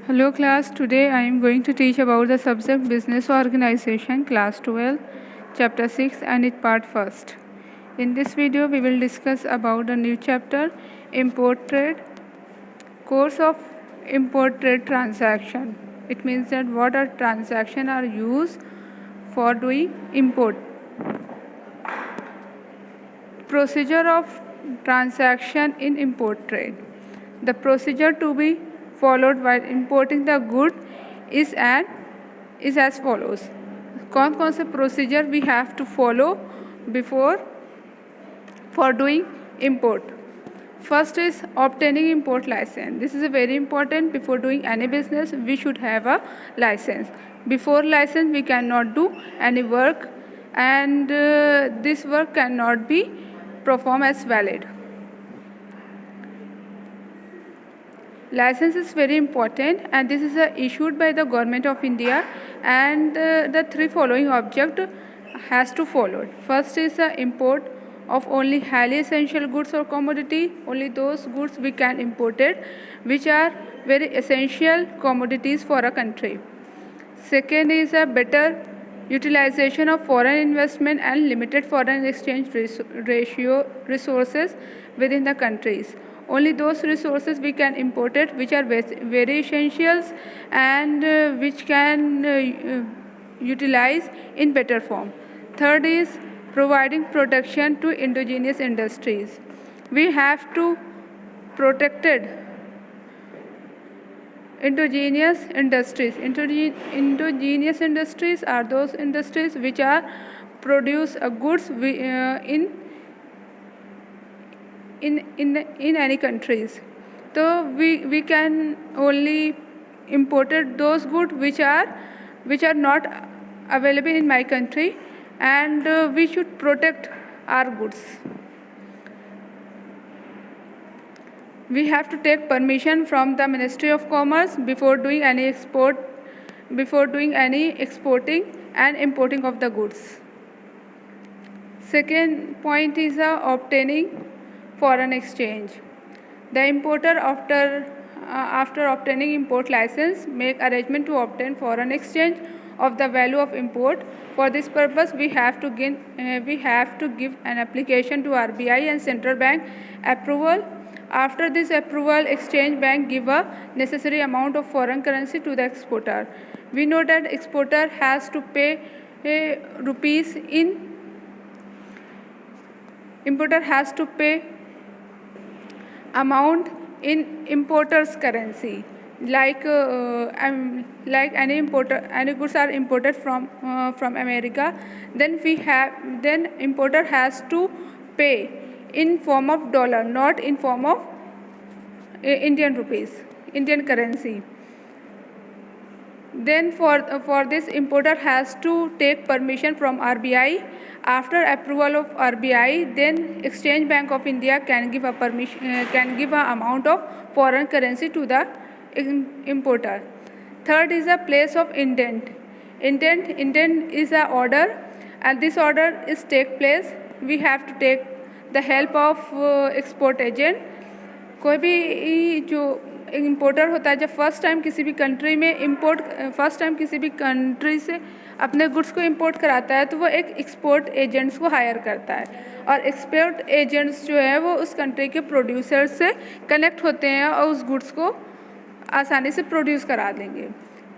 Hello class, today I am going to teach about the subject Business Organization, class 12, chapter 6 and its part first. In this video we will discuss about a new chapter, Import Trade, course of import trade transaction. It means that what are transactions are used for doing import. Procedure of transaction in import trade. The procedure to be followed while importing the good is as follows. कौन कौन से procedure we have to follow before for doing import. First is obtaining import license. This is a very important. Before doing any business we should have a license. Before license we cannot do any work, and this work cannot be performed as valid. License is very important, and this is issued by the Government of India, and the three following object has to follow. First is import of only highly essential goods or commodity. Only those goods we can import it which are very essential commodities for a country. Second is a better utilization of foreign investment and limited foreign exchange resources within the countries. Only those resources we can import it which are very essentials and which can utilize in better form. Third is providing protection to indigenous industries. We have to protected indigenous industries. Indigenous industries are those industries which are produce goods in any countries. So we can only imported those goods which are not available in my country, and we should protect our goods. We have to take permission from the Ministry of Commerce before doing any exporting and importing of the goods. Second point is obtaining foreign exchange. The importer after obtaining import license make arrangement to obtain foreign exchange of the value of import. For this purpose we have to give an application to RBI and Central Bank approval. After this approval, Exchange Bank give a necessary amount of foreign currency to the exporter. We know that exporter has to pay rupees in importer has to pay amount in importer's currency. Like any goods are imported from America, then importer has to pay in form of dollar, not in form of Indian rupees, Indian currency. Then for this importer has to take permission from RBI. After approval of RBI, then Exchange Bank of India can give a amount of foreign currency to the importer. Third is a place of intent. Intent is a order, and this order is take place. We have to take the help of export agent. कोई भी जो importer होता है, जब first time किसी भी country से अपने गुड्स को इंपोर्ट कराता है तो वो एक एक्सपोर्ट एजेंट्स को हायर करता है, और एक्सपोर्ट एजेंट्स जो है वो उस कंट्री के प्रोड्यूसर से कनेक्ट होते हैं और उस गुड्स को आसानी से प्रोड्यूस करा देंगे.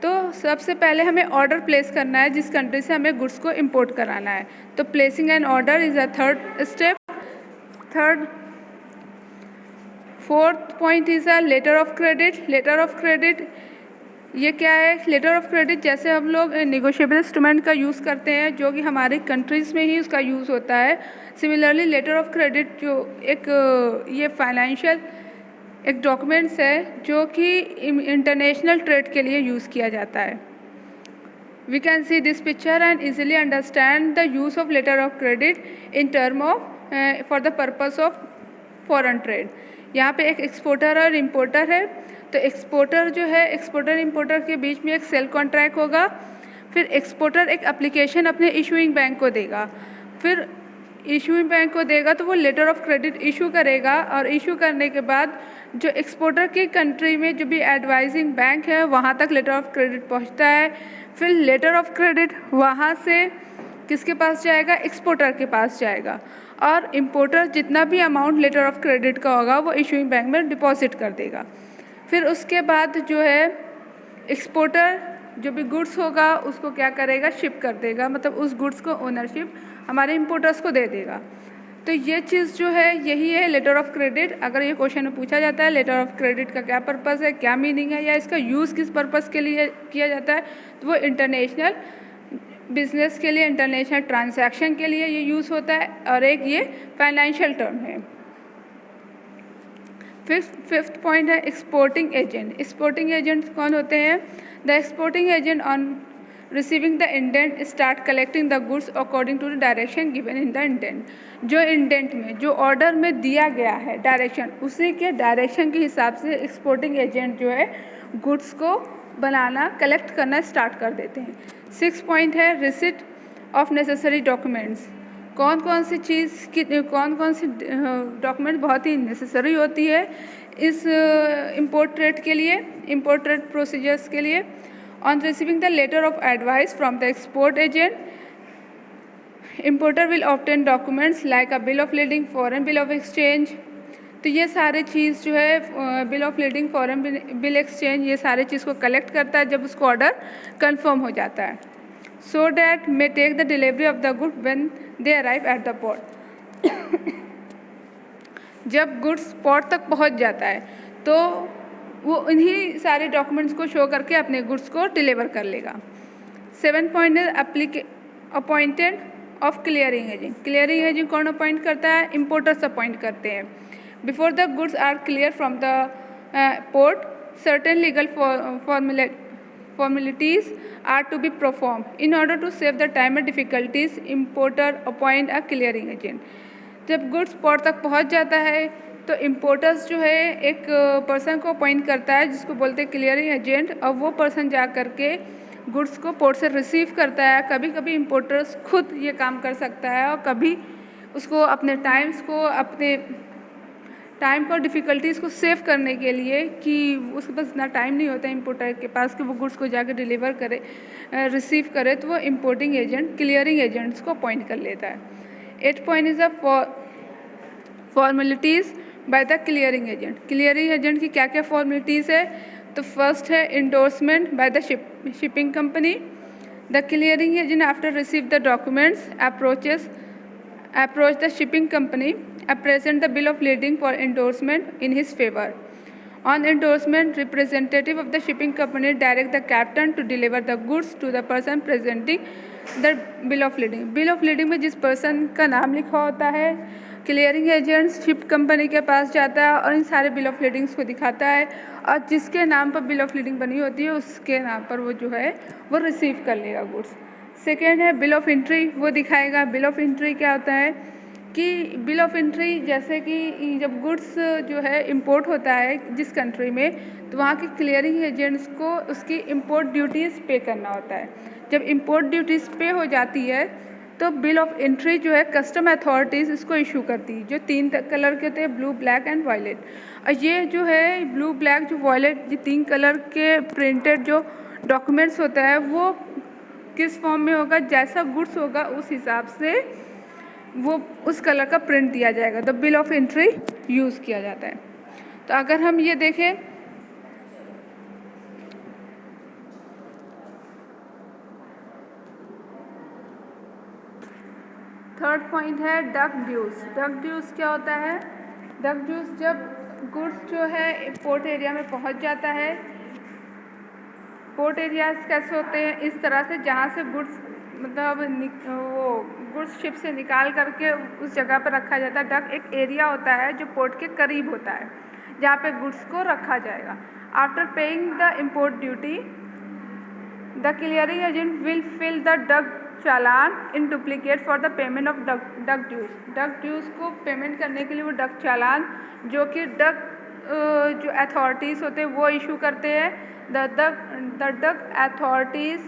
तो सबसे पहले हमें ऑर्डर प्लेस करना है जिस कंट्री से हमें गुड्स को इंपोर्ट कराना है. तो placing an order is a third step. Fourth point is a letter of credit. Letter of credit ये क्या है? लेटर ऑफ क्रेडिट जैसे हम लोग नेगोशिएबल इंस्ट्रूमेंट का यूज़ करते हैं जो कि हमारी कंट्रीज़ में ही उसका यूज़ होता है. सिमिलरली लेटर ऑफ क्रेडिट जो ये फाइनेंशियल एक डॉक्यूमेंट्स है जो कि इंटरनेशनल ट्रेड के लिए यूज़ किया जाता है. We can see this picture and easily understand the use of letter of credit in term of for the purpose of foreign trade. यहाँ पे एक एक्सपोर्टर और इम्पोर्टर है. तो एक्सपोर्टर जो है, एक्सपोर्टर इम्पोर्टर के बीच में एक सेल कॉन्ट्रैक्ट होगा. फिर एक्सपोर्टर एक एप्लीकेशन अपने इशूइंग बैंक को देगा. फिर इशूइंग बैंक को देगा तो वो लेटर ऑफ क्रेडिट इशू करेगा, और इशू करने के बाद जो एक्सपोर्टर की कंट्री में जो भी एडवाइजिंग बैंक है वहाँ तक लेटर ऑफ क्रेडिट पहुँचता है। फिर लेटर ऑफ क्रेडिट वहाँ से किसके पास जाएगा, एक्सपोर्टर के पास जाएगा, और इम्पोर्टर जितना भी अमाउंट लेटर ऑफ क्रेडिट का होगा वो इशूइंग बैंक में डिपॉजिट कर देगा। फिर उसके बाद जो है एक्सपोर्टर जो भी गुड्स होगा उसको क्या करेगा, शिप कर देगा, मतलब उस गुड्स को ओनरशिप हमारे इम्पोर्टर्स को दे देगा। तो ये चीज़ जो है यही है लेटर ऑफ क्रेडिट। अगर ये क्वेश्चन में पूछा जाता है लेटर ऑफ क्रेडिट का क्या पर्पज़ है, क्या मीनिंग है, या इसका यूज़ किस पर्पज़ के लिए किया जाता है, तो वो इंटरनेशनल बिजनेस के लिए, इंटरनेशनल ट्रांजैक्शन के लिए ये यूज़ होता है, और एक ये फाइनेंशियल टर्म है। फिफ्थ पॉइंट है एक्सपोर्टिंग एजेंट। एक्सपोर्टिंग एजेंट कौन होते हैं? The exporting agent on receiving the indent start collecting the goods according to the direction given in the indent. जो इंडेंट में, जो ऑर्डर में दिया गया है डायरेक्शन, उसी के डायरेक्शन के हिसाब से एक्सपोर्टिंग एजेंट जो है गुड्स को बनाना, कलेक्ट करना स्टार्ट कर देते हैं। 6 पॉइंट है रिसिट ऑफ नेसेसरी डॉक्यूमेंट्स। कौन कौन सी चीज़ की, कौन कौन सी डॉक्यूमेंट बहुत ही नेसेसरी होती है इस इम्पोर्ट ट्रेड के लिए, इम्पोर्ट ट्रेड प्रोसीजर्स के लिए। On receiving the letter of advice from the export agent, importer will obtain documents like a bill of leading, foreign bill of exchange. तो ये सारे चीज़ जो है bill of leading, foreign bill exchange, ये सारे चीज़ को कलेक्ट करता है जब उसको ऑर्डर कंफर्म हो जाता है। So that may take the delivery of the good when they arrive at the port. जब गुड्स पोर्ट तक पहुंच जाता है तो वो इन्हीं सारे डॉक्यूमेंट्स को शो करके अपने गुड्स को डिलीवर कर लेगा। 7 पॉइंट है appointed of clearing agent. Clearing agent कौन अपॉइंट करता है? इम्पोर्टर्स अपॉइंट करते हैं। Before the goods are clear from the port, certain legal formalities are to be performed. In order to save the time and difficulties, importer appoint a clearing agent. जब goods port तक पहुंच जाता है तो importers जो है एक person को अपॉइंट करता है जिसको बोलते हैं क्लियरिंग एजेंट, और वो पर्सन जा करके गुड्स को पोर्ट से रिसीव करता है। कभी कभी इम्पोर्टर्स खुद ये काम कर सकता है, और कभी उसको अपने टाइम को, डिफ़िकल्टीज़ को सेव करने के लिए कि उसके पास इतना टाइम नहीं होता है इम्पोर्टर के पास कि वो गुड्स को जाकर डिलीवर करे, रिसीव करे, तो वो इम्पोर्टिंग एजेंट, क्लियरिंग एजेंट्स को अपॉइंट कर लेता है। 8 point is the formalities by the clearing agent. Clearing agent की क्या क्या फॉर्मेलिटीज़ है? तो फर्स्ट है endorsement by the shipping company. The clearing agent after receive the documents approach the shipping company, present the bill of lading for endorsement in his favor. On endorsement, representative of the shipping company direct the captain to deliver the goods to the person presenting the bill of lading. Bill of leading में जिस person का नाम लिखा होता है, clearing agent ship company के पास जाता है और इन सारे बिल ऑफ लीडिंग्स को दिखाता है, और जिसके नाम पर बिल ऑफ लीडिंग बनी होती है उसके नाम पर वो जो है वो रिसीव कर लेगा गुड्स। सेकेंड है बिल ऑफ एंट्री, वो दिखाएगा। बिल ऑफ एंट्री क्या होता है कि बिल ऑफ एंट्री जैसे कि जब गुड्स जो है इंपोर्ट होता है जिस कंट्री में, तो वहाँ के क्लियरिंग एजेंट्स को उसकी इंपोर्ट ड्यूटीज़ पे करना होता है। जब इंपोर्ट ड्यूटीज़ पे हो जाती है तो बिल ऑफ एंट्री जो है कस्टम अथॉरिटीज़ इसको इशू करती है, जो 3 कलर के होते हैं, ब्लू, ब्लैक एंड वायलेट। और ये जो है ब्लू, ब्लैक, जो वायलेट, ये 3 कलर के प्रिंटेड जो डॉक्यूमेंट्स होता है वो किस फॉर्म में होगा? जैसा गुड्स होगा उस हिसाब से वो उस कलर का प्रिंट दिया जाएगा, तो बिल ऑफ एंट्री यूज़ किया जाता है। तो अगर हम ये देखें थर्ड पॉइंट है डक ड्यूज। डक ड्यूज क्या होता है? डक ड्यूज जब गुड्स जो है पोर्ट एरिया में पहुंच जाता है। पोर्ट एरियाज कैसे होते हैं? इस तरह से जहाँ से गुड्स मतलब वो गुड्स शिप से निकाल करके उस जगह पर रखा जाता है। डक एक एरिया होता है जो पोर्ट के करीब होता है जहाँ पे गुड्स को रखा जाएगा। After paying the import duty, the clearing agent will fill the dock challan in duplicate for the payment of dock dues. Dock dues को पेमेंट करने के लिए वो डक चालान जो कि डक जो अथॉरिटीज़ होते हैं वो इशू करते हैं। The duck authorities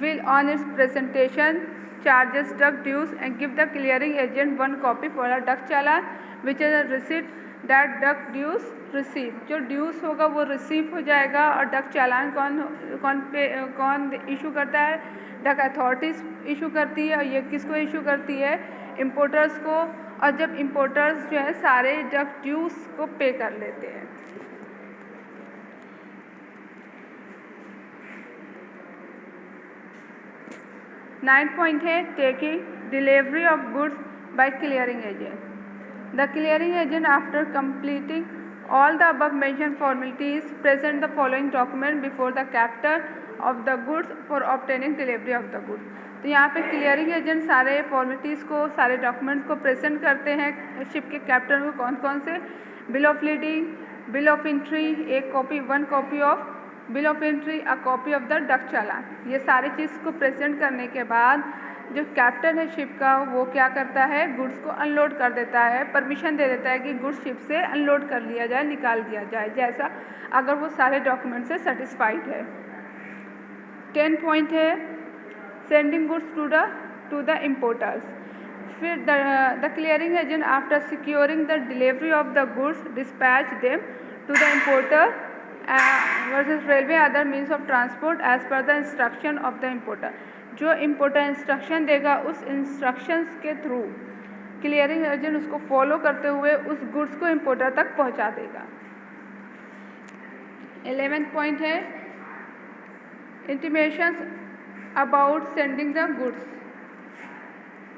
will on its presentation charges duck dues and give the clearing agent 1 copy for a duck challan which is a receipt that duck dues receive, जो ड्यूस होगा वो receive हो जाएगा। और डक चालान कौन issue करता है? Duck authorities issue करती है। और ये किसको इशू करती है? इम्पोर्टर्स को। और जब इम्पोर्टर्स जो है सारे डक ड्यूस को पे कर लेते हैं। नाइन्थ पॉइंट है taking delivery of goods by clearing agent. The clearing agent, after completing all the above mentioned formalities, present the following document before the captor of the goods for obtaining delivery of the goods। तो यहाँ पे clearing agent सारे formalities को, सारे documents को present करते हैं ship के कैप्टन को। कौन कौन से? Bill of lading, bill of entry, एक copy, one copy of bill of entry, a copy of the dock चालान। ये सारी चीज़ को प्रेजेंट करने के बाद जो कैप्टन है शिप का वो क्या करता है? गुड्स को अनलोड कर देता है, परमिशन दे देता है कि गुड्स शिप से अनलोड कर लिया जाए, निकाल दिया जाए, जैसा अगर वो सारे डॉक्यूमेंट से सेटिस्फाइड है। 10 पॉइंट है sending goods to the importers. फिर the clearing agent after securing the delivery of the goods dispatch them to the importer versus railway other means of transport as per the instruction of the importer. जो importer instruction देगा उस instructions के through clearing agent उसको follow करते हुए उस goods को importer तक पहुंचा देगा। 11th पॉइंट है intimations about sending the goods.